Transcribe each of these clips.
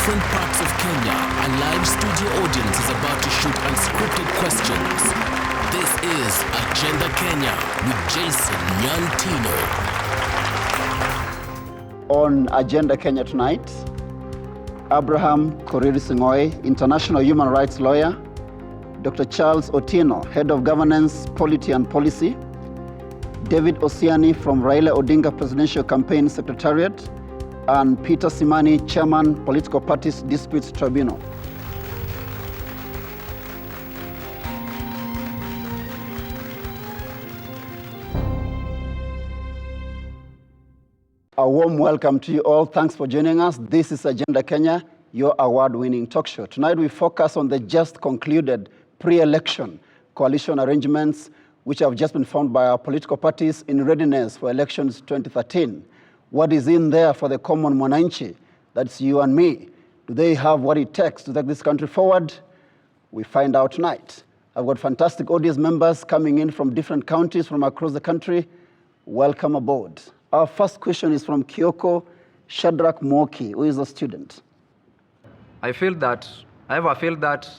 different parts of Kenya, a live studio audience is about to shoot unscripted questions. This is Agenda Kenya with Jason Nyantino. On Agenda Kenya tonight, Abraham Korir Sing'oei, international human rights lawyer, Dr. Charles Otieno, head of governance, polity and policy, David Osiani from Raila Odinga Presidential Campaign Secretariat, and Peter Simani, chairman, Political Parties Disputes Tribunal. A warm welcome to you all. Thanks for joining us. This is Agenda Kenya, your award-winning talk show. Tonight we focus on the just concluded pre-election coalition arrangements which have just been formed by our political parties in readiness for elections 2013. What is in there for the common mwananchi? That's you and me. Do they have what it takes to take this country forward? We find out tonight. I've got fantastic audience members coming in from different counties from across the country. Welcome aboard. Our first question is from Kioko Shadrach Moki, who is a student. I ever feel that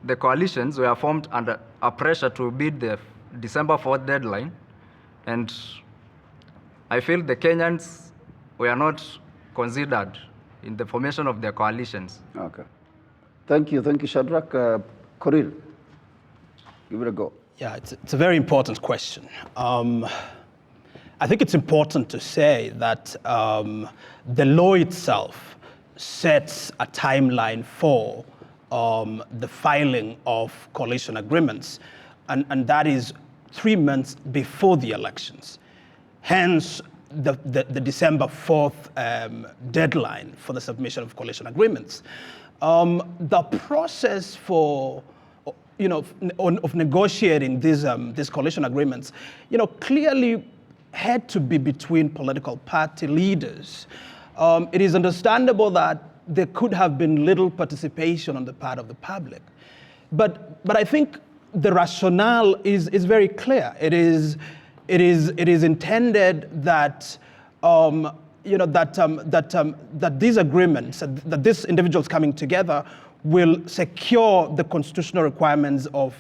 the coalitions were formed under a pressure to beat the December 4th deadline, and I feel the Kenyans were not considered in the formation of their coalitions. Okay. Thank you, Shadrach. Korir, give it a go. Yeah, it's a very important question. I think it's important to say that the law itself sets a timeline for the filing of coalition agreements, and that is 3 months before the elections. Hence, the December 4th deadline for the submission of coalition agreements. The process for of negotiating these coalition agreements, clearly had to be between political party leaders. It is understandable that there could have been little participation on the part of the public, but I think the rationale is very clear. It is intended that that these agreements, that these individuals coming together will secure the constitutional requirements of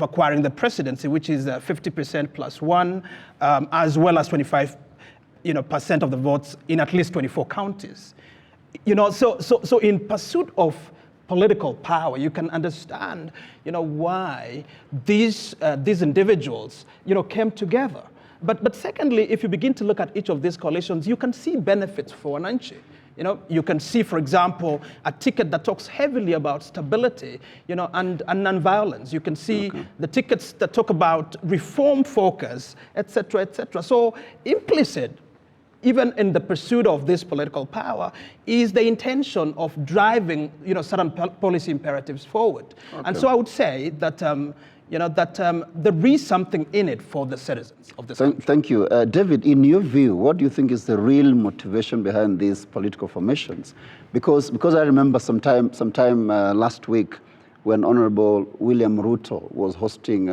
acquiring the presidency, which is 50% plus one, as well as 25% of the votes in at least 24 counties. So in pursuit of political power, you can understand, why these individuals, came together. But secondly, if you begin to look at each of these coalitions, you can see benefits for Wananchi. You can see, for example, a ticket that talks heavily about stability, and nonviolence. You can see the tickets that talk about reform focus, et cetera, et cetera. So implicit, even in the pursuit of this political power, is the intention of driving, certain policy imperatives forward. Okay. And so I would say that, there is something in it for the citizens of this country. Thank you. David, in your view, what do you think is the real motivation behind these political formations? Because I remember sometime last week when Honorable William Ruto was hosting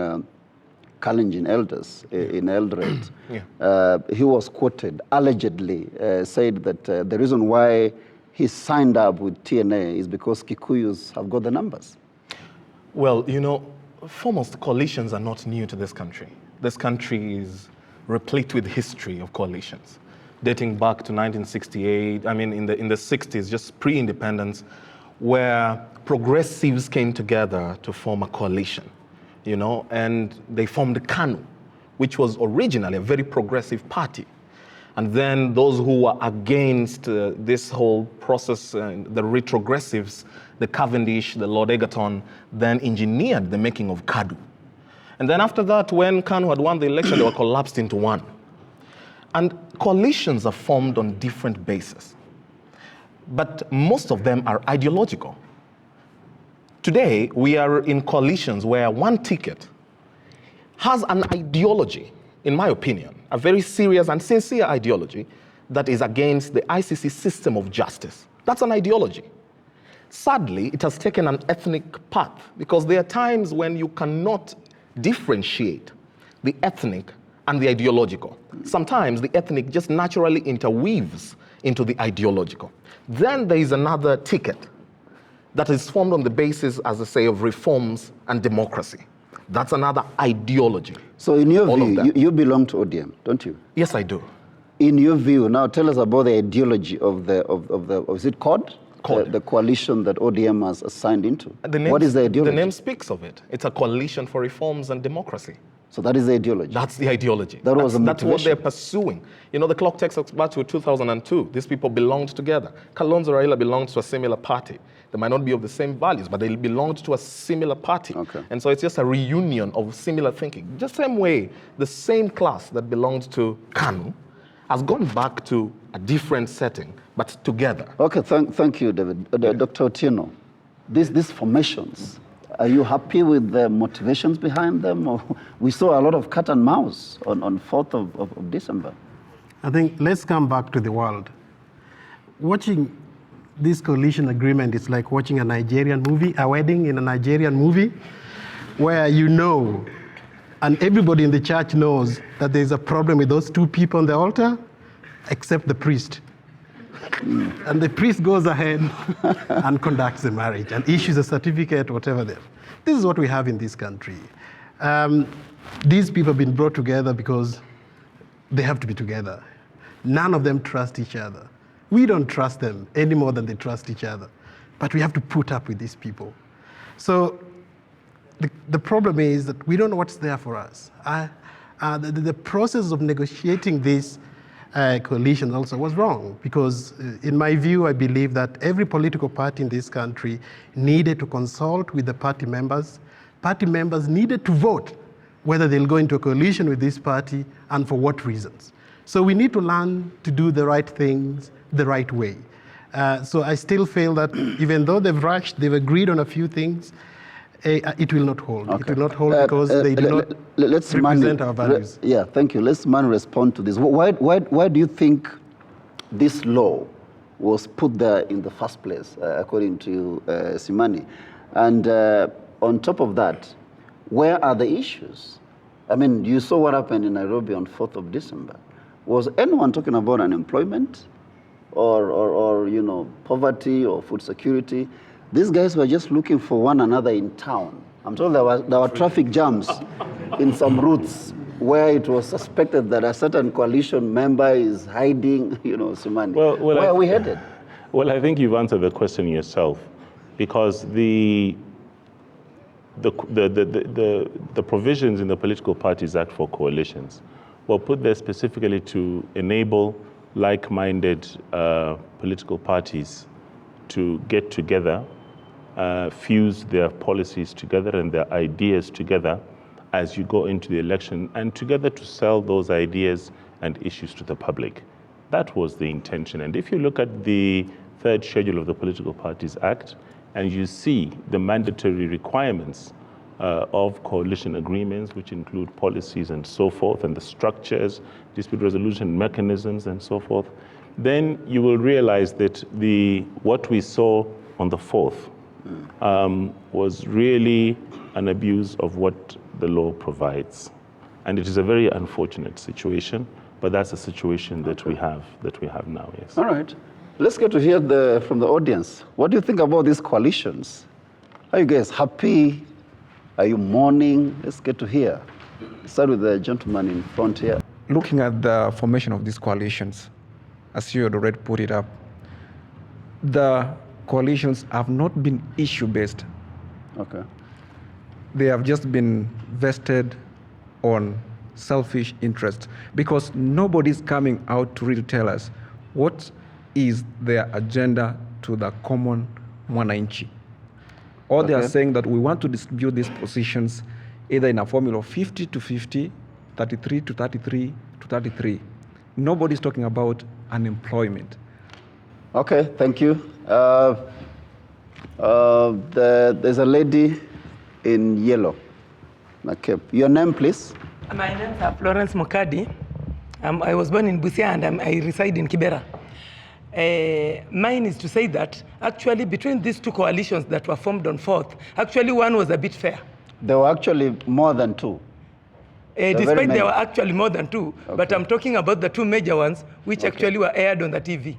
Kalenjin elders in Eldoret, he was quoted, allegedly said that the reason why he signed up with TNA is because Kikuyus have got the numbers. Well, foremost, coalitions are not new to this country. This country is replete with history of coalitions, dating back to 1968, in the 60s, just pre-independence, where progressives came together to form a coalition, and they formed KANU, which was originally a very progressive party. And then those who were against this whole process, the retrogressives, the Cavendish, the Lord Egerton, then engineered the making of KADU. And then after that, when KANU had won the election, they were collapsed into one. And coalitions are formed on different bases, but most of them are ideological. Today, we are in coalitions where one ticket has an ideology, in my opinion, a very serious and sincere ideology that is against the ICC system of justice. That's an ideology. Sadly, it has taken an ethnic path because there are times when you cannot differentiate the ethnic and the ideological. Sometimes the ethnic just naturally interweaves into the ideological. Then there is another ticket that is formed on the basis, as I say, of reforms and democracy. That's another ideology. So in your All of view, that. you belong to ODM, don't you? Yes, I do. In your view, now tell us about the ideology of is it CORD? CORD. The coalition that ODM has signed into. Name, What is the ideology? The name speaks of it. It's a coalition for reforms and democracy. So that is the ideology. That's the ideology. That was the That's what motivation. they're pursuing. You know, the clock takes us back to 2002. These people belonged together. Kalonzo Raila belonged to a similar party. They might not be of the same values, but they belonged to a similar party. Okay. And so it's just a reunion of similar thinking. Just the same way, the same class that belonged to KANU has gone back to a different setting, but together. Okay, thank you, David. Dr. Otieno, these formations, are you happy with the motivations behind them? Or we saw a lot of cat and mouse on 4th of December. I think let's come back to the world. Watching this coalition agreement is like watching a Nigerian movie, a wedding in a Nigerian movie, where you know, and everybody in the church knows that there's a problem with those two people on the altar, except the priest. And the priest goes ahead and conducts the marriage and issues a certificate, whatever. This is what we have in this country. These people have been brought together because they have to be together. None of them trust each other. We don't trust them any more than they trust each other. But we have to put up with these people. So the problem is that we don't know what's there for us. The process of negotiating this coalition also was wrong, because in my view, I believe that every political party in this country needed to consult with the party members. Party members needed to vote whether they'll go into a coalition with this party and for what reasons. So we need to learn to do the right things the right way. So I still feel that even though they've rushed, they've agreed on a few things, it will not hold. Okay. It will not hold because they do not represent our values. Yeah, thank you. Let's respond to this. Why do you think this law was put there in the first place, according to Simani? And on top of that, where are the issues? I mean, you saw what happened in Nairobi on 4th of December. Was anyone talking about unemployment or you know, poverty or food security? These guys were just looking for one another in town. I'm told there were traffic jams in some routes where it was suspected that a certain coalition member is hiding, you know, Simani. Where are we headed? Well, I think you've answered the question yourself, because the provisions in the Political Parties Act for coalitions were put there specifically to enable like-minded political parties to get together, fuse their policies together and their ideas together as you go into the election, and together to sell those ideas and issues to the public. That was the intention. And if you look at the third schedule of the Political Parties Act, and you see the mandatory requirements of coalition agreements, which include policies and so forth, and the structures, dispute resolution mechanisms and so forth, then you will realize that what we saw on the 4th was really an abuse of what the law provides. And it is a very unfortunate situation, but that's the situation that we have now, yes. All right. Let's get to hear from the audience. What do you think about these coalitions? Are you guys happy? Are you mourning? Let's get to hear. Start with the gentleman in front here. Looking at the formation of these coalitions, as you had already put it up, the coalitions have not been issue-based. Okay. They have just been vested on selfish interests, because nobody's coming out to really tell us what is their agenda to the common mwananchi. Or they are saying that we want to distribute these positions either in a formula of 50 to 50, 33 to 33 to 33. Nobody's talking about unemployment. Okay, thank you. There's a lady in yellow, na cape. Your name, please? My name is Florence Mokadi. I was born in Busia and I reside in Kibera. Mine is to say that actually between these two coalitions that were formed on 4th, actually one was a bit fair. There were actually more than two. Despite there were actually more than two, okay. But I'm talking about the two major ones which actually were aired on the TV.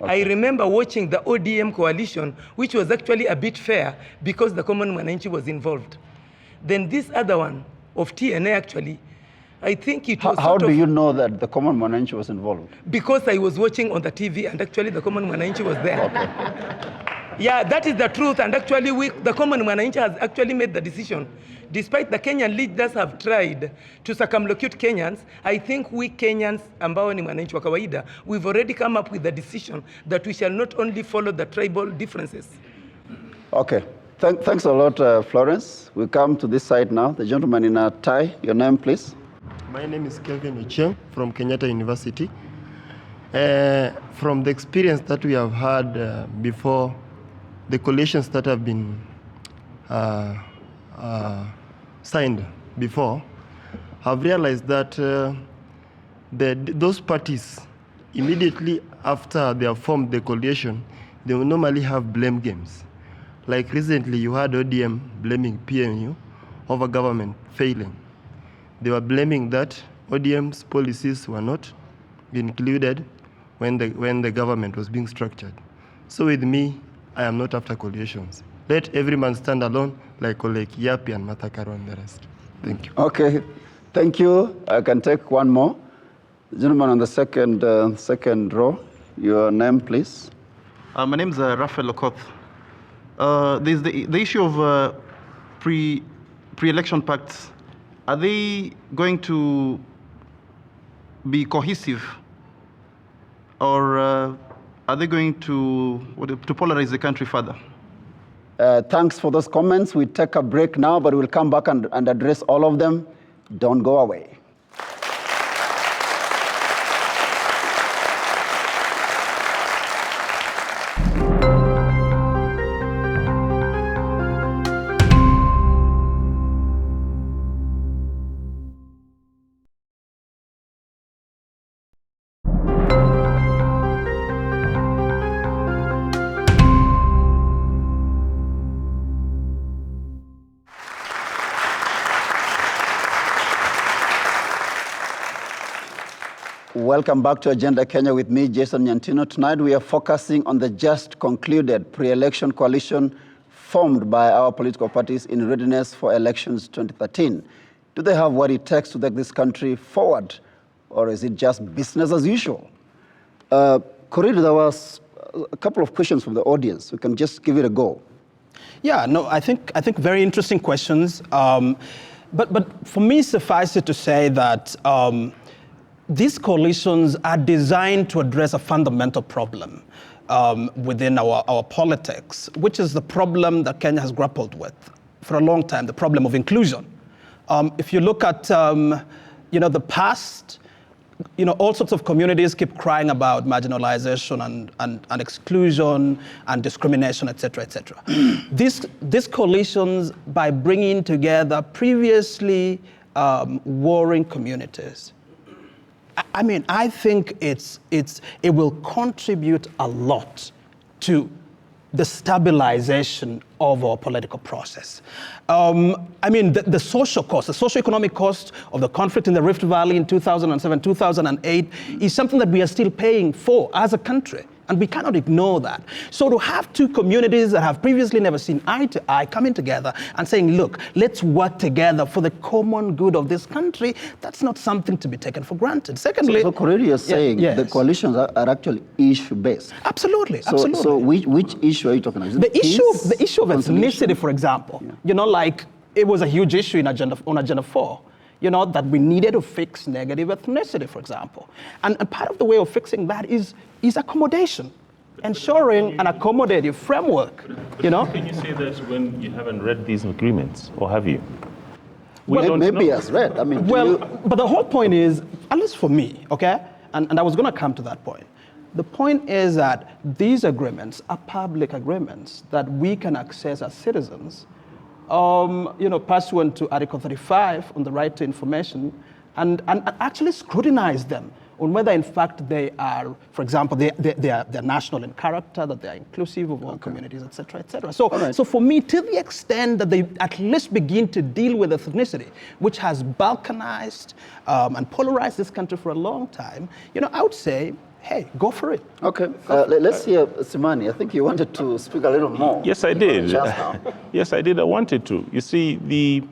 I remember watching the ODM coalition, which was actually a bit fair because the Common Mwananchi was involved. Then this other one of TNA actually, I think it was How do you know that the Common Mwananchi was involved? Because I was watching on the TV and actually the Common Mwananchi was there. Yeah, that is the truth, and actually the Common Mwananchi has actually made the decision. Despite the Kenyan leaders have tried to circumlocute Kenyans, I think we Kenyans, ambao ni mwananchi wa kawaida, we've already come up with the decision that we shall not only follow the tribal differences. Okay, thanks a lot, Florence. We come to this side now. The gentleman in a tie, your name, please. My name is Kelvin Ochieng from Kenyatta University. From the experience that we have had before, the coalitions that have been signed before, have realized that those parties, immediately after they have formed the coalition, they will normally have blame games. Like recently, you had ODM blaming PNU over government failing. They were blaming that ODM's policies were not included when the government was being structured. So with me, I am not after coalitions. Let every man stand alone, like Olek Yapi and Martha Karua and the rest. Thank you. Okay, thank you. I can take one more. The gentleman on the second row, your name, please. My name is Raphael Okoth. There's the issue of pre-election pacts. Are they going to be cohesive, or are they going to polarize the country further? Thanks for those comments. We take a break now, but we'll come back and address all of them. Don't go away. Welcome back to Agenda Kenya with me, Jason Nyantino. Tonight we are focusing on the just concluded pre-election coalition formed by our political parties in readiness for elections 2013. Do they have what it takes to take this country forward, or is it just business as usual? Korir, there was a couple of questions from the audience. We can just give it a go. Yeah, no, I think very interesting questions. But for me, suffice it to say that these coalitions are designed to address a fundamental problem within our politics, which is the problem that Kenya has grappled with for a long time, the problem of inclusion. If you look at the past, all sorts of communities keep crying about marginalization and exclusion and discrimination, et cetera, et cetera. These coalitions, by bringing together previously warring communities, I think it will contribute a lot to the stabilization of our political process. The social cost, the socio-economic cost of the conflict in the Rift Valley in 2007, 2008 is something that we are still paying for as a country. And we cannot ignore that. So to have two communities that have previously never seen eye to eye coming together and saying, look, let's work together for the common good of this country, that's not something to be taken for granted. Secondly, so Korir is saying the coalitions are actually issue-based. Absolutely, so, absolutely. So which issue are you talking about? The issue of ethnicity, for example. Yeah. It was a huge issue on Agenda 4. That we needed to fix negative ethnicity, for example. And part of the way of fixing that is accommodation, ensuring an accommodative framework, Can you say that when you haven't read these agreements, or have you? Maybe he has read. But the whole point is, at least for me, okay, and I was going to come to that point. The point is that these agreements are public agreements that we can access as citizens, pursuant to Article 35 on the right to information, and actually scrutinize them on whether, in fact, they are, for example, they're national in character, that they are inclusive of all communities, et cetera, et cetera. So for me, to the extent that they at least begin to deal with ethnicity, which has balkanized and polarized this country for a long time, I would say hey, go for it. Okay, let's hear Simani. I think you wanted to speak a little more. Yes, I did. Now. Yes, I did. I wanted to. You see, the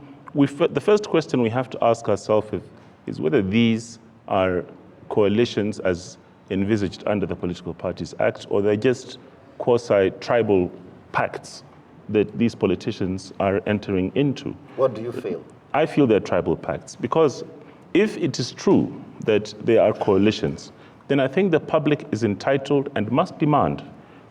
first question we have to ask ourselves is whether these are coalitions as envisaged under the Political Parties Act, or they're just quasi-tribal pacts that these politicians are entering into. What do you feel? I feel they're tribal pacts, because if it is true that they are coalitions, then I think the public is entitled and must demand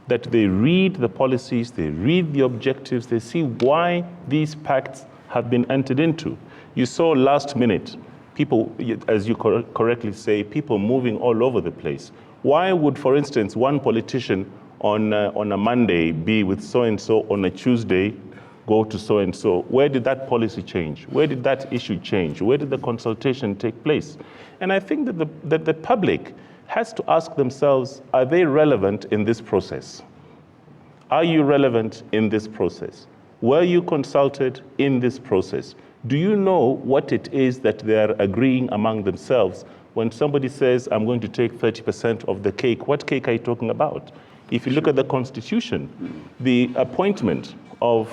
that they read the policies, they read the objectives, they see why these pacts have been entered into. You saw last minute, people, as you correctly say, people moving all over the place. Why would, for instance, one politician on a Monday be with so-and-so, on a Tuesday go to so-and-so? Where did that policy change? Where did that issue change? Where did the consultation take place? And I think that the public has to ask themselves, are they relevant in this process? Are you relevant in this process? Were you consulted in this process? Do you know what it is that they're agreeing among themselves? When somebody says, I'm going to take 30% of the cake, what cake are you talking about? If you look at the Constitution, the appointment of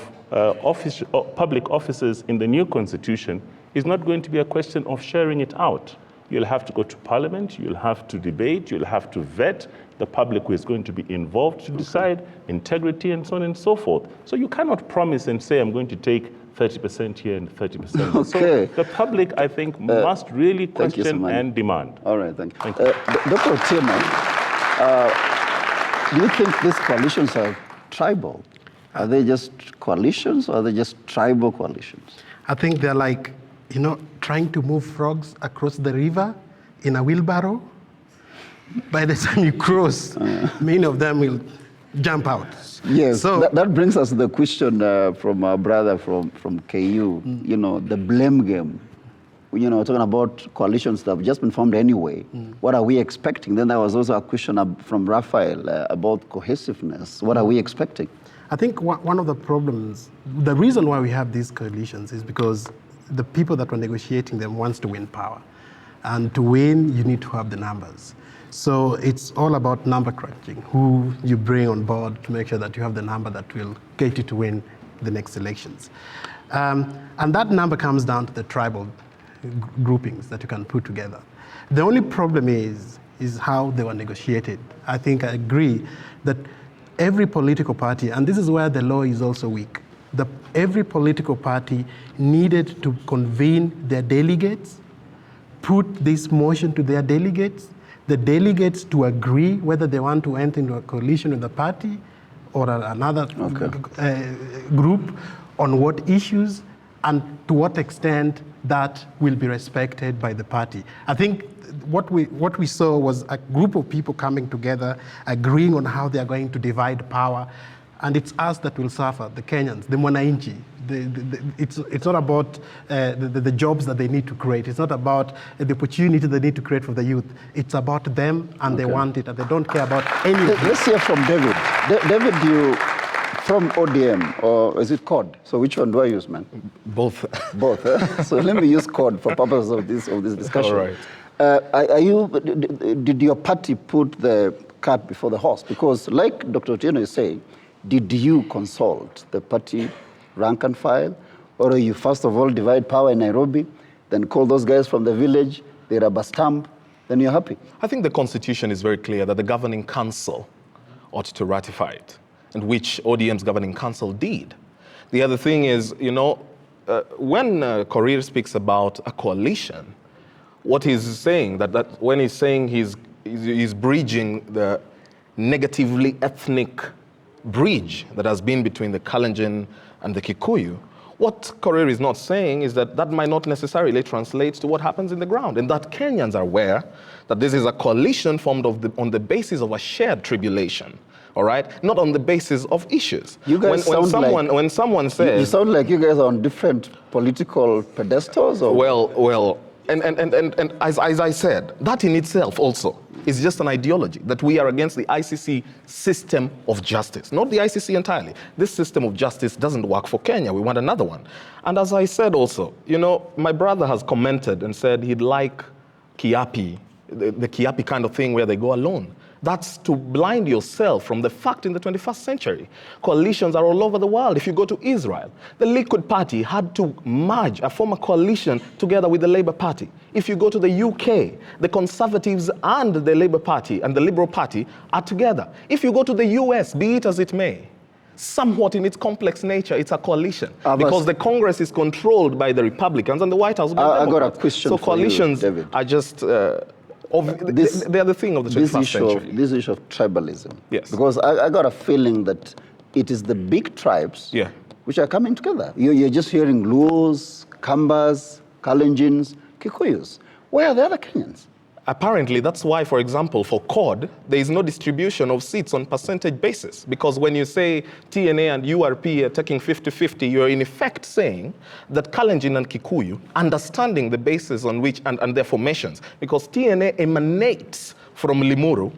public officers in the new Constitution is not going to be a question of sharing it out. You'll have to go to Parliament, you'll have to debate, you'll have to vet the public who is going to be involved to decide integrity and so on and so forth. So you cannot promise and say, I'm going to take 30% here and 30%. Okay. So the public, I think, must really question and demand. All right, thank you. Thank you. Dr. Otieno, do you think these coalitions are tribal? Are they just coalitions, or are they just tribal coalitions? I think they're like, trying to move frogs across the river in a wheelbarrow. By the time you cross, many of them will jump out. Yes, so that brings us to the question from our brother from KU, the blame game. Talking about coalitions that have just been formed anyway. What are we expecting? Then there was also a question from Raphael about cohesiveness. What are we expecting? I think one of the problems, the reason why we have these coalitions is because the people that were negotiating them wants to win power. And to win, you need to have the numbers. So it's all about number crunching, who you bring on board to make sure that you have the number that will get you to win the next elections. And that number comes down to the tribal groupings that you can put together. The only problem is how they were negotiated. I think I agree that every political party, and this is where the law is also weak, every political party needed to convene their delegates, put this motion to their delegates, the delegates to agree whether they want to enter into a coalition with the party or another group, on what issues and to what extent that will be respected by the party. I think what we saw was a group of people coming together, agreeing on how they are going to divide power, and it's us that will suffer, the Kenyans, the Mwananchi. It's not about the jobs that they need to create. It's not about the opportunity they need to create for the youth. It's about them, and they want it, and they don't care about anything. Let's hear from David. David, you from ODM, or is it CORD? So which one do I use, man? Both. Both. So let me use CORD for purposes of this discussion. All right. Did your party put the cart before the horse? Because like Dr. Otieno is saying, did you consult the party rank and file? Or you first of all divide power in Nairobi, then call those guys from the village, they rubber stamp, then you're happy? I think the Constitution is very clear that the Governing Council ought to ratify it, and which ODM's Governing Council did. The other thing is, when Korir speaks about a coalition, what he's saying, that when he's saying he's bridging the negatively ethnic bridge that has been between the Kalenjin and the Kikuyu, what Korir is not saying is that might not necessarily translate to what happens in the ground, and that Kenyans are aware that this is a coalition formed on the basis of a shared tribulation, all right? Not on the basis of issues. You guys when someone says... You sound like you guys are on different political pedestals? Or? Well, and as I said, that in itself also is just an ideology, that we are against the ICC system of justice, not the ICC entirely. This system of justice doesn't work for Kenya. We want another one. And as I said also, my brother has commented and said he'd like Kiapi the Kiapi kind of thing where they go alone. That's to blind yourself from the fact in the 21st century. Coalitions are all over the world. If you go to Israel, the Likud party had to merge, form a coalition together with the Labour Party. If you go to the UK, the Conservatives and the Labour Party and the Liberal Party are together. If you go to the US, be it as it may, somewhat in its complex nature, it's a coalition. Because the Congress is controlled by the Republicans and the White House by the Democrats. I got a question so for coalitions you, David. are just... they are the thing of the 21st century. This issue of tribalism. Yes. Because I got a feeling that it is the big tribes which are coming together. You're just hearing Luos, Kambas, Kalenjins, Kikuyus. Where are the other Kenyans? Apparently, that's why, for example, for CORD, there is no distribution of seats on percentage basis. Because when you say TNA and URP are taking 50-50, you're in effect saying that Kalenjin and Kikuyu, understanding the basis on which, and their formations, because TNA emanates from Limuru,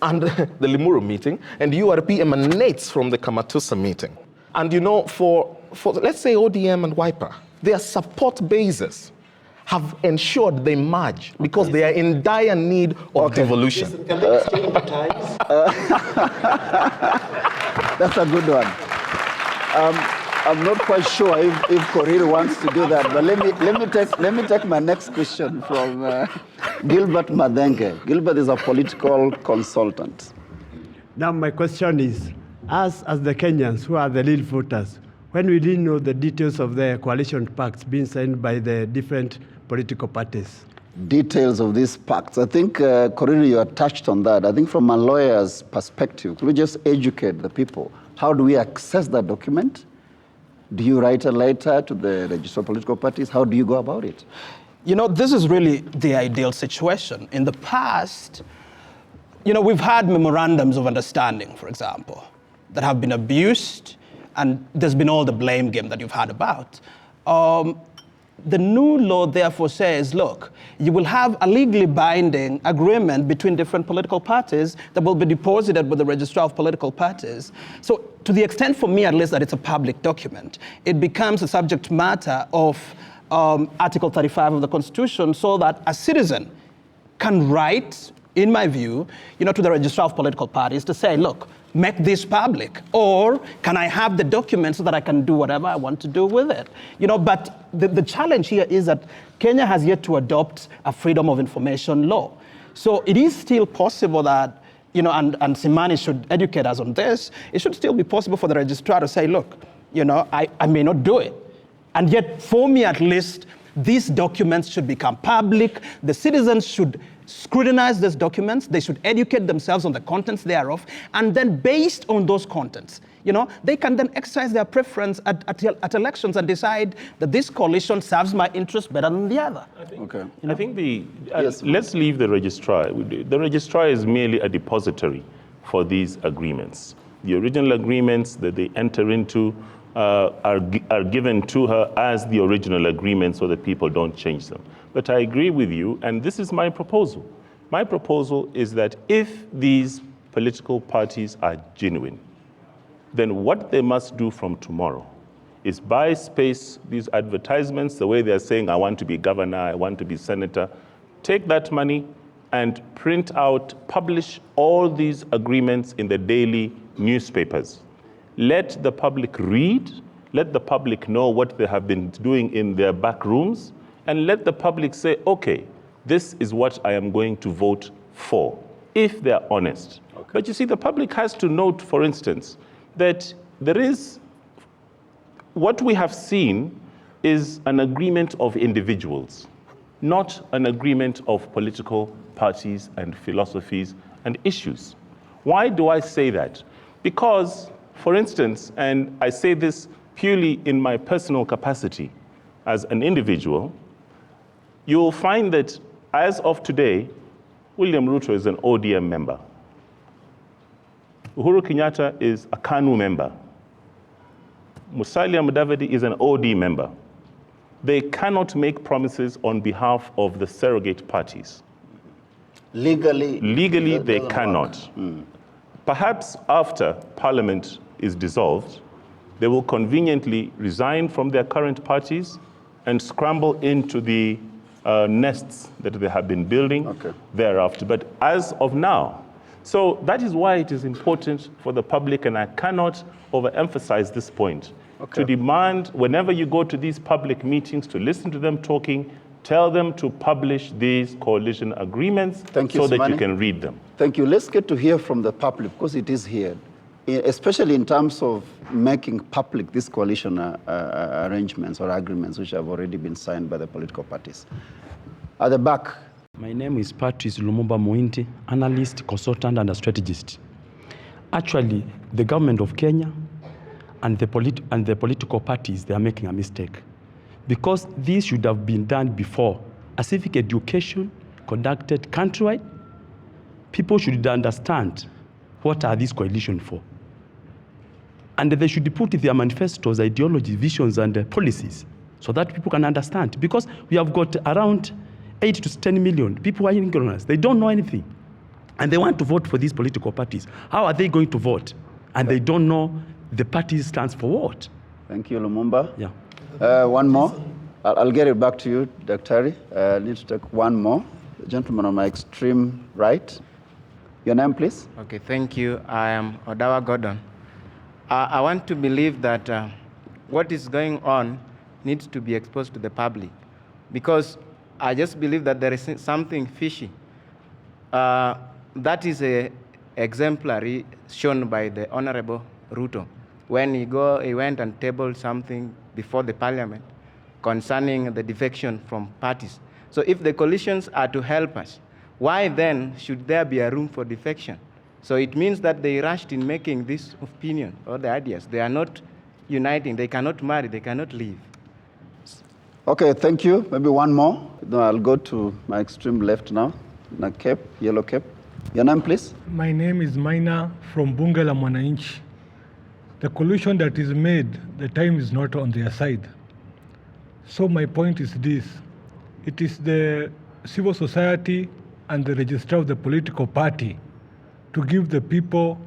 and the Limuru meeting, and URP emanates from the Kamatusa meeting. And you know, for let's say ODM and Wiper, their support bases have ensured they merge because they are in dire need of devolution. Can they exchange the ties? That's a good one. I'm not quite sure if Korir wants to do that, but let me take my next question from Gilbert Madenge. Gilbert is a political consultant. Now my question is, us as the Kenyans who are the lead voters, when we didn't know the details of the coalition pacts being signed by the different political parties. Details of these pacts. I think, Korir, you have touched on that. I think from a lawyer's perspective, could we just educate the people? How do we access that document? Do you write a letter to the registered political parties? How do you go about it? You know, this is really the ideal situation. In the past, you know, we've had memorandums of understanding, for example, that have been abused, and there's been all the blame game that you've heard about. The new law therefore says, look, you will have a legally binding agreement between different political parties that will be deposited with the registrar of political parties. So to the extent, for me at least, that it's a public document, it becomes a subject matter of Article 35 of the Constitution, so that a citizen can write, in my view, you know, to the registrar of political parties to say, look, make this public, or can I have the document so that I can do whatever I want to do with it? You know, but the challenge here is that Kenya has yet to adopt a freedom of information law. So it is still possible that, you know, and Simani should educate us on this, it should still be possible for the registrar to say, look, you know, I may not do it. And yet, for me at least, these documents should become public. The citizens should scrutinize these documents. They should educate themselves on the contents thereof. And then based on those contents, you know, they can then exercise their preference at elections and decide that this coalition serves my interest better than the other. I think let's leave the registrar. The registrar is merely a depository for these agreements. The original agreements that they enter into are given to her as the original agreement so that people don't change them. But I agree with you, and this is my proposal. My proposal is that if these political parties are genuine, then what they must do from tomorrow is buy space, these advertisements, the way they're saying, I want to be governor, I want to be senator, take that money and print out, publish all these agreements in the daily newspapers. Let the public read, let the public know what they have been doing in their back rooms, and let the public say, okay, this is what I am going to vote for, if they're honest. Okay. But you see, the public has to note, for instance, that there is, what we have seen is an agreement of individuals, not an agreement of political parties and philosophies and issues. Why do I say that? Because, for instance, and I say this purely in my personal capacity as an individual, you will find that as of today, William Ruto is an ODM member. Uhuru Kenyatta is a KANU member. Musalia Mudavadi is an OD member. They cannot make promises on behalf of the surrogate parties. Legally, they cannot. Perhaps after Parliament is dissolved, they will conveniently resign from their current parties and scramble into the nests that they have been building thereafter. But as of now, so that is why it is important for the public, and I cannot overemphasize this point, to demand whenever you go to these public meetings, to listen to them talking, tell them to publish these coalition agreements so that you can read them. Thank you. Let's get to hear from the public, because it is here, especially in terms of making public these coalition arrangements or agreements which have already been signed by the political parties. At the back. My name is Patrice Lumumba Mointi, analyst, consultant, and a strategist. Actually, the government of Kenya and the political parties, they are making a mistake. Because this should have been done before. A civic education conducted countrywide. People should understand what are these coalitions for. And they should put their manifestos, ideologies, visions, and policies so that people can understand. Because we have got around 8 to 10 million people who are ignorant. They don't know anything. And they want to vote for these political parties. How are they going to vote? And they don't know the party stands for what. Thank you, Lumumba. Yeah. One more. I'll get it back to you, Dr. I need to take one more. The gentleman on my extreme right. Your name, please? Okay, thank you. I am Odawa Gordon. I want to believe that what is going on needs to be exposed to the public, because I just believe that there is something fishy. That is a exemplary shown by the Honorable Ruto when he went and tabled something before the parliament concerning the defection from parties. So if the coalitions are to help us, why then should there be a room for defection? So it means that they rushed in making this opinion or the ideas. They are not uniting. They cannot marry. They cannot live. Okay, thank you. Maybe one more. No, I'll go to my extreme left now. Na cape, yellow cape. Your name, please? My name is Maina from Bunge la Mwananchi. The coalition that is made, the time is not on their side. So my point is this. It is the civil society and the registrar of the political party to give the people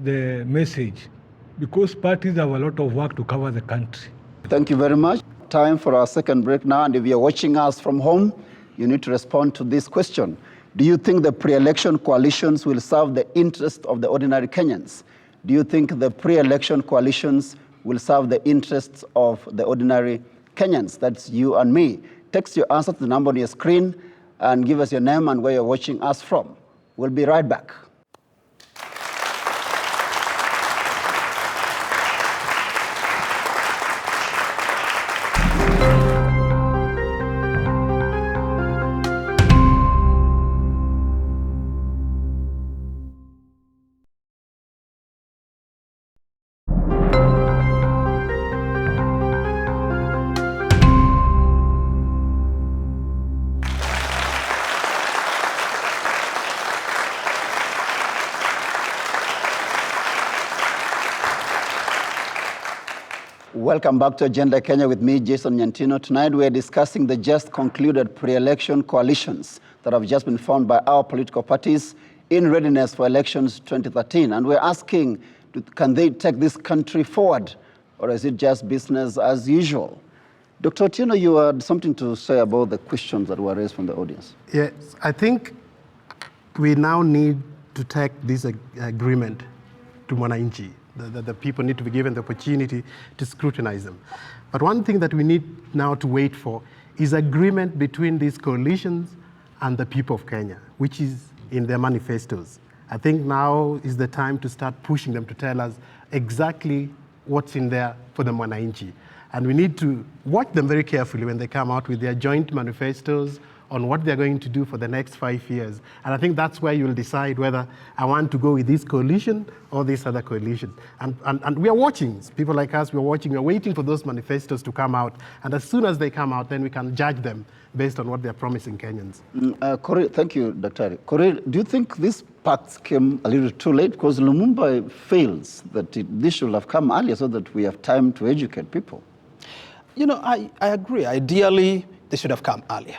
the message, because parties have a lot of work to cover the country. Thank you very much. Time for our second break now, and if you're watching us from home, you need to respond to this question. Do you think the pre-election coalitions will serve the interest of the ordinary Kenyans? Do you think the pre-election coalitions will serve the interests of the ordinary Kenyans? That's you and me. Text your answer to the number on your screen and give us your name and where you're watching us from. We'll be right back. Welcome back to Agenda Kenya with me, Jason Nyantino. Tonight we're discussing the just concluded pre-election coalitions that have just been formed by our political parties in readiness for elections 2013. And we're asking, can they take this country forward, or is it just business as usual? Dr. Otieno, you had something to say about the questions that were raised from the audience. Yes, I think we now need to take this agreement to Mwananchi. The people need to be given the opportunity to scrutinize them. But one thing that we need now to wait for is agreement between these coalitions and the people of Kenya, which is in their manifestos. I think now is the time to start pushing them to tell us exactly what's in there for the Mwananchi. And we need to watch them very carefully when they come out with their joint manifestos on what they're going to do for the next 5 years. And I think that's where you'll decide whether I want to go with this coalition or this other coalition. And we are watching, people like us, we're watching, we're waiting for those manifestos to come out. And as soon as they come out, then we can judge them based on what they're promising Kenyans. Korir, thank you, Dr. Korir, do you think these pacts came a little too late? Because Lumumba feels that this should have come earlier so that we have time to educate people. You know, I agree. Ideally, they should have come earlier.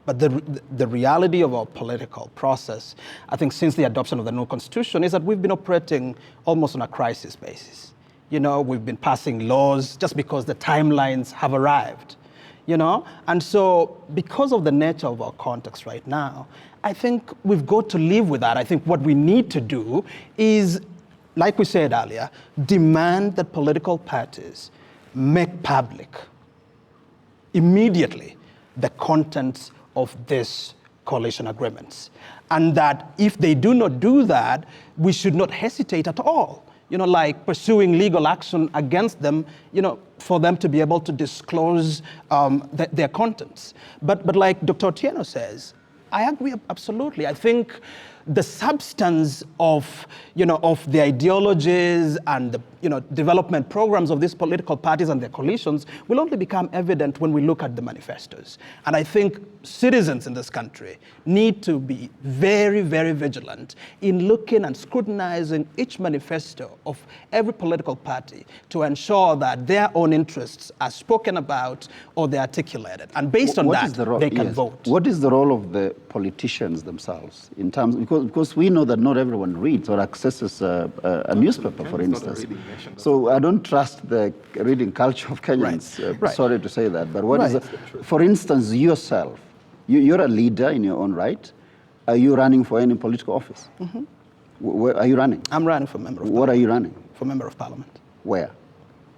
But the reality of our political process, I think since the adoption of the new constitution, is that we've been operating almost on a crisis basis. You know, we've been passing laws just because the timelines have arrived. you know? And so because of the nature of our context right now, I think we've got to live with that. I think what we need to do is, like we said earlier, demand that political parties make public immediately the contents of this coalition agreements. And that if they do not do that, we should not hesitate at all, you know, like pursuing legal action against them, you know, for them to be able to disclose their contents. But like Dr. Otieno says, I agree absolutely. I think the substance of, you know, of the ideologies and the, you know, development programs of these political parties and their coalitions will only become evident when we look at the manifestos. And I think citizens in this country need to be very, very vigilant in looking and scrutinizing each manifesto of every political party to ensure that their own interests are spoken about or they're articulated. And based on that, they can vote. What is the role of the politicians themselves in terms, because we know that not everyone reads or accesses a newspaper, for instance. So I don't trust the reading culture of Kenyans. Sorry to say that, but what is, for instance, yourself, you're a leader in your own right. Are you running for any political office? Where are you running? I'm running for member of What are you running? For member of parliament. Where?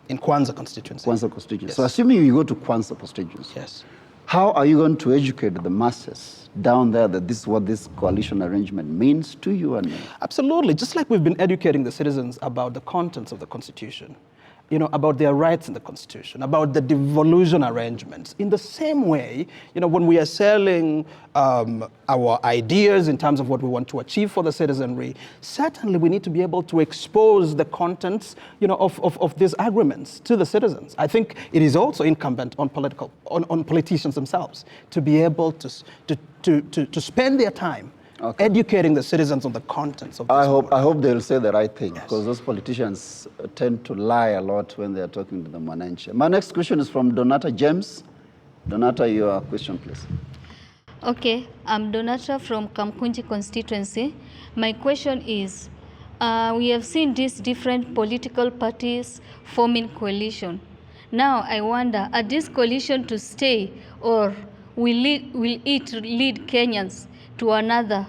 In Kwanza constituency. Kwanza constituency. Yes. So assuming you go to Kwanza constituency, yes, how are you going to educate the masses down there that this is what this coalition arrangement means to you and me? Absolutely. Just like we've been educating the citizens about the contents of the Constitution, you know, about their rights in the Constitution, about the devolution arrangements. In the same way, you know, when we are selling our ideas in terms of what we want to achieve for the citizenry, certainly we need to be able to expose the contents, you know, of these agreements to the citizens. I think it is also incumbent on politicians themselves to be able to spend their time educating the citizens on the contents of this. I hope they'll say the right thing, because those politicians tend to lie a lot when they're talking to the Mwananchi. My next question is from Donata James. Donata, your question, please. Okay, I'm Donata from Kamkunji constituency. My question is, we have seen these different political parties forming coalition. Now I wonder, are this coalition to stay, or will it lead Kenyans to another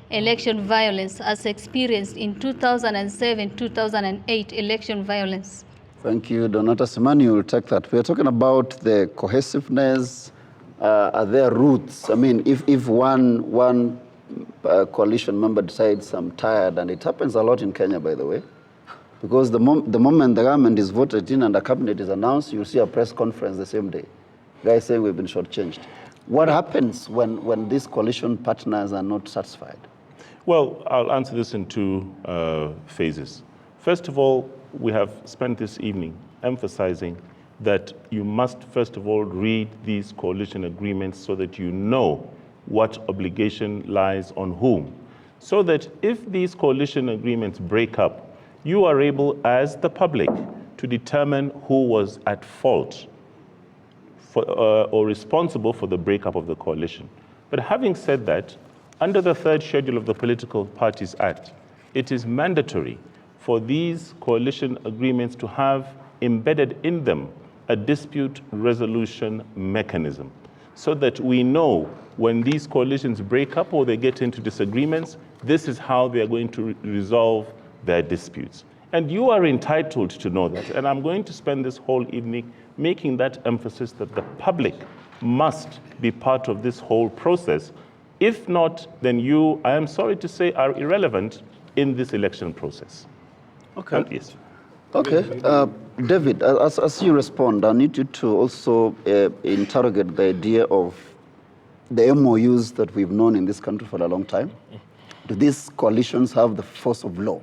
election violence as experienced in 2007-2008 election violence? Thank you, Donata Simani. We'll take that. We're talking about the cohesiveness. Are there roots? I mean, if one coalition member decides I'm tired, and it happens a lot in Kenya, by the way, because the moment the government is voted in and the cabinet is announced, you'll see a press conference the same day. Guys saying we've been shortchanged. What happens when these coalition partners are not satisfied? Well, I'll answer this in two phases. First of all, we have spent this evening emphasizing that you must, first of all, read these coalition agreements so that you know what obligation lies on whom. So that if these coalition agreements break up, you are able, as the public, to determine who was at fault or responsible for the breakup of the coalition. But having said that, under the third schedule of the Political Parties Act, it is mandatory for these coalition agreements to have embedded in them a dispute resolution mechanism, so that we know when these coalitions break up or they get into disagreements, this is how they are going to resolve their disputes. And you are entitled to know that. And I'm going to spend this whole evening making that emphasis that the public must be part of this whole process. If not, then you, I am sorry to say, are irrelevant in this election process. Okay. Yes. Okay. David, as you respond, I need you to also interrogate the idea of the MOUs that we've known in this country for a long time. Do these coalitions have the force of law,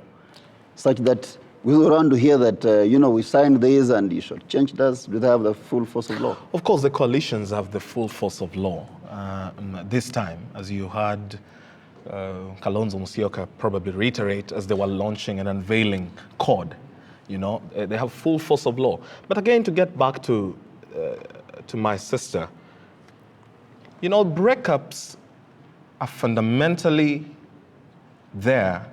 such that we go around to hear that, we signed this and you should change this? Do they have the full force of law? Of course, the coalitions have the full force of law. This time, as you heard Kalonzo Musyoka probably reiterate as they were launching and unveiling CORD, they have full force of law. But again, to get back to my sister, breakups are fundamentally there,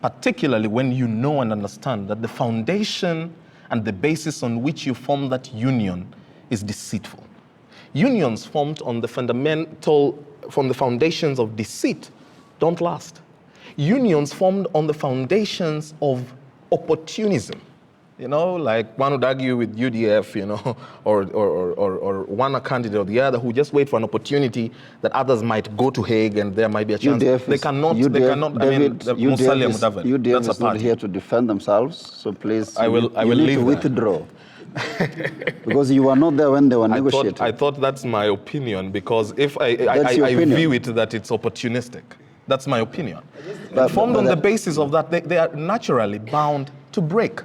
particularly when you know and understand that the foundation and the basis on which you form that union is deceitful. Unions formed on the from the foundations of deceit don't last. Unions formed on the foundations of opportunism. Like one would argue with UDF, or one a candidate or the other who just wait for an opportunity that others might go to Hague and there might be a chance. They cannot. David, UDF that's is not here to defend themselves, so please, I will you need leave to withdraw. Because you were not there when they were negotiating. I thought that's my opinion, because if I view it that it's opportunistic. That's my opinion. Formed on the basis of that, they are naturally bound to break.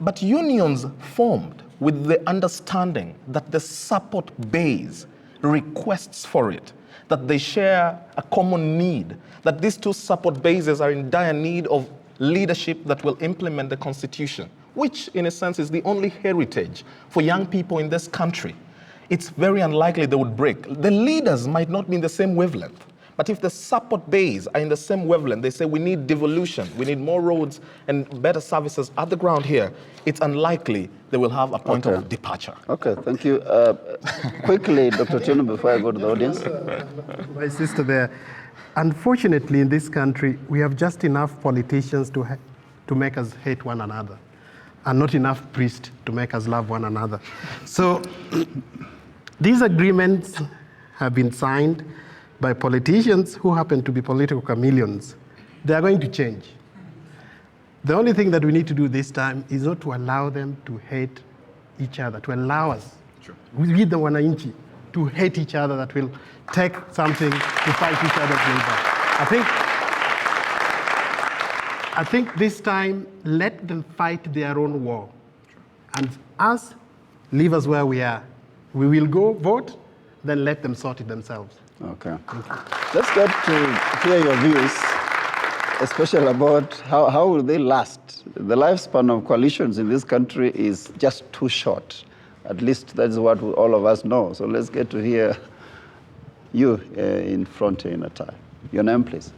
But unions formed with the understanding that the support base requests for it, that they share a common need, that these two support bases are in dire need of leadership that will implement the Constitution, which in a sense is the only heritage for young people in this country. It's very unlikely they would break. The leaders might not be in the same wavelength. But if the support base are in the same wavelength, they say we need devolution, we need more roads and better services at the ground here, it's unlikely they will have a point of departure. Okay, thank you. Quickly, Dr. Tino, before I go to the audience. My sister there. Unfortunately, in this country, we have just enough politicians to make us hate one another, and not enough priests to make us love one another. So these agreements have been signed by politicians who happen to be political chameleons. They are going to change. The only thing that we need to do this time is not to allow them to hate each other, to allow us, with the Wananchi, to hate each other, that will take something to fight each other's labor. I think this time, let them fight their own war. And us, leave us where we are. We will go vote, then let them sort it themselves. Okay. Let's get to hear your views, especially about how will they last. The lifespan of coalitions in this country is just too short. At least that's what all of us know. So let's get to hear you in front in a tie. Your name, please.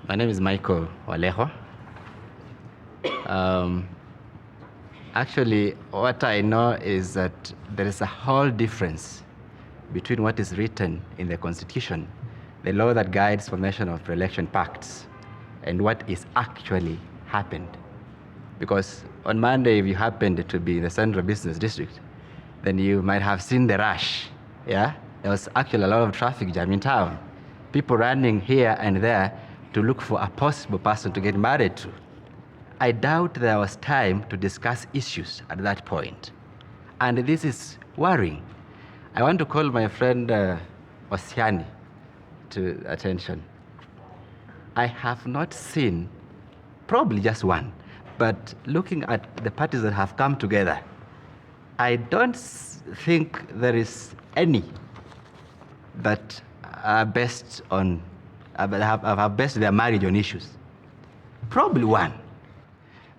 My name is Michael Waleho. Actually, what I know is that there is a whole difference between what is written in the Constitution, the law that guides formation of pre-election pacts, and what is actually happened. Because on Monday, if you happened to be in the Central Business District, then you might have seen the rush, yeah? There was actually a lot of traffic jam in town. People running here and there to look for a possible person to get married to. I doubt there was time to discuss issues at that point. And this is worrying. I want to call my friend Osiani to attention. I have not seen, probably just one, but looking at the parties that have come together, I don't think there is any that are based on, have based their marriage on issues. Probably one.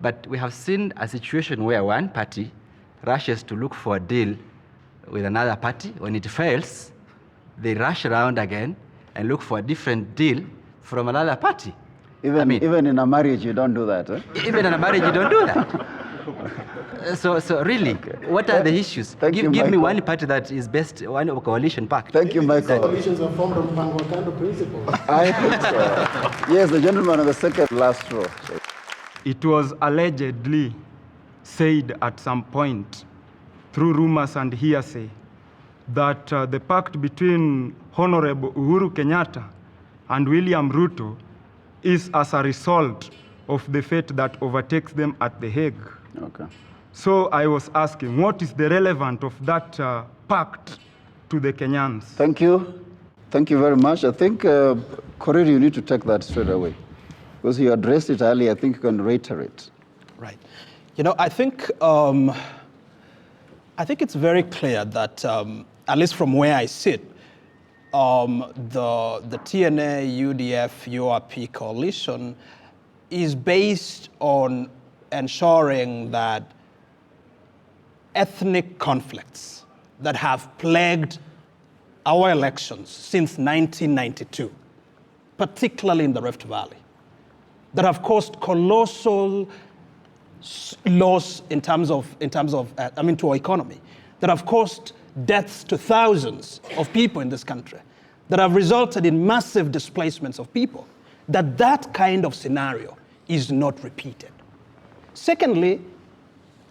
But we have seen a situation where one party rushes to look for a deal with another party. When it fails, they rush around again and look for a different deal from another party. Even in a marriage, you don't do that, eh? Even in a marriage, you don't do that. So really, what are the issues? Give me one party that is best, one coalition pact. Thank you, Michael. Coalitions are formed on Pangwakando principles. I think so. Yes, the gentleman on the second last row. It was allegedly said at some point, through rumors and hearsay, that the pact between Honorable Uhuru Kenyatta and William Ruto is as a result of the fate that overtakes them at The Hague. Okay. So I was asking, what is the relevance of that pact to the Kenyans? Thank you. Thank you very much. I think, Korir, you need to take that straight away. Because you addressed it earlier, I think you can reiterate. Right. I think it's very clear that, at least from where I sit, the TNA, UDF, URP coalition is based on ensuring that ethnic conflicts that have plagued our elections since 1992, particularly in the Rift Valley, that have caused colossal loss in terms of to our economy, that have caused deaths to thousands of people in this country, that have resulted in massive displacements of people, that kind of scenario is not repeated. Secondly,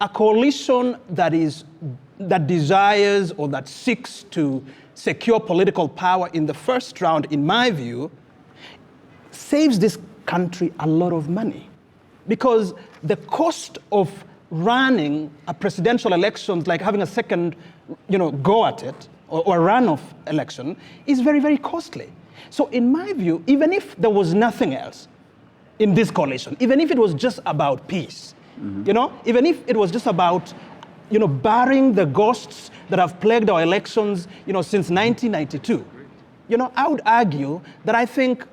a coalition that desires or that seeks to secure political power in the first round, in my view, saves this country a lot of money. Because the cost of running a presidential election, like having a second go at it, or a runoff election, is very, very costly. So in my view, even if there was nothing else in this coalition, even if it was just about peace, even if it was just about burying the ghosts that have plagued our elections since 1992, I would argue that I think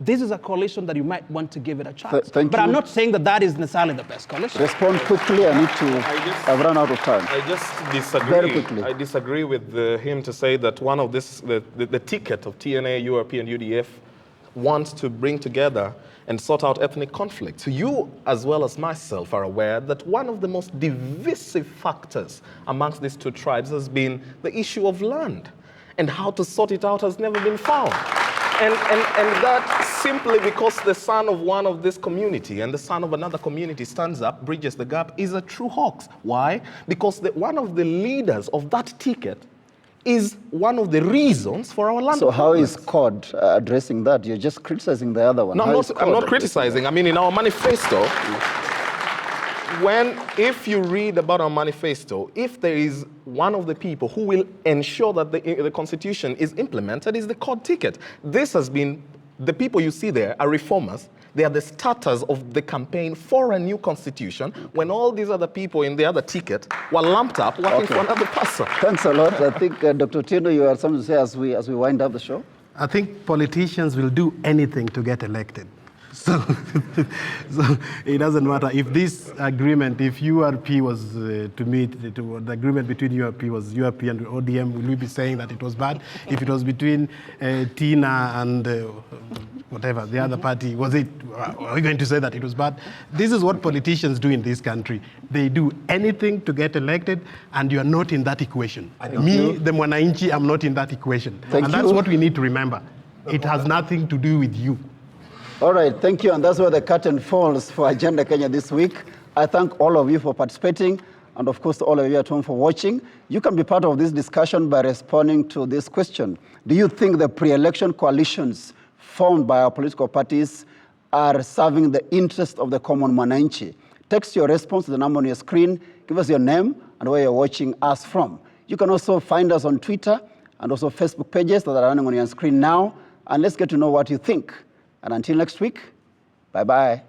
this is a coalition that you might want to give it a chance. But I'm not saying that is necessarily the best coalition. Respond quickly. I need to. I've run out of time. I just disagree. Very quickly. I disagree with him to say that one of the ticket of TNA, URP, and UDF wants to bring together and sort out ethnic conflicts. You, as well as myself, are aware that one of the most divisive factors amongst these two tribes has been the issue of land, and how to sort it out has never been found. And that simply because the son of one of this community and the son of another community stands up, bridges the gap, is a true hoax. Why? Because one of the leaders of that ticket is one of the reasons for our land. So how is CORD addressing that? You're just criticizing the other one. No, I'm not criticizing. I mean, in our manifesto, if you read about our manifesto, if there is one of the people who will ensure that the Constitution is implemented, is the CORD ticket. This has been, the people you see there are reformers. They are the starters of the campaign for a new Constitution, when all these other people in the other ticket were lumped up working for another person. Thanks a lot. I think, Dr. Otieno, you have something to say as we wind up the show? I think politicians will do anything to get elected. So it doesn't matter if this agreement, if URP was to meet, the agreement between URP was URP and ODM, will we be saying that it was bad? If it was between TINA and whatever, the other party, are we going to say that it was bad? This is what politicians do in this country. They do anything to get elected, and you are not in that equation. Me, the Mwananchi, I'm not in that equation. That's what we need to remember. It has nothing to do with you. All right, thank you. And that's where the curtain falls for Agenda Kenya this week. I thank all of you for participating, and of course, all of you at home for watching. You can be part of this discussion by responding to this question. Do you think the pre-election coalitions formed by our political parties are serving the interest of the common Mwananchi? Text your response to the number on your screen. Give us your name and where you're watching us from. You can also find us on Twitter and also Facebook pages that are running on your screen now. And let's get to know what you think. And until next week, bye-bye.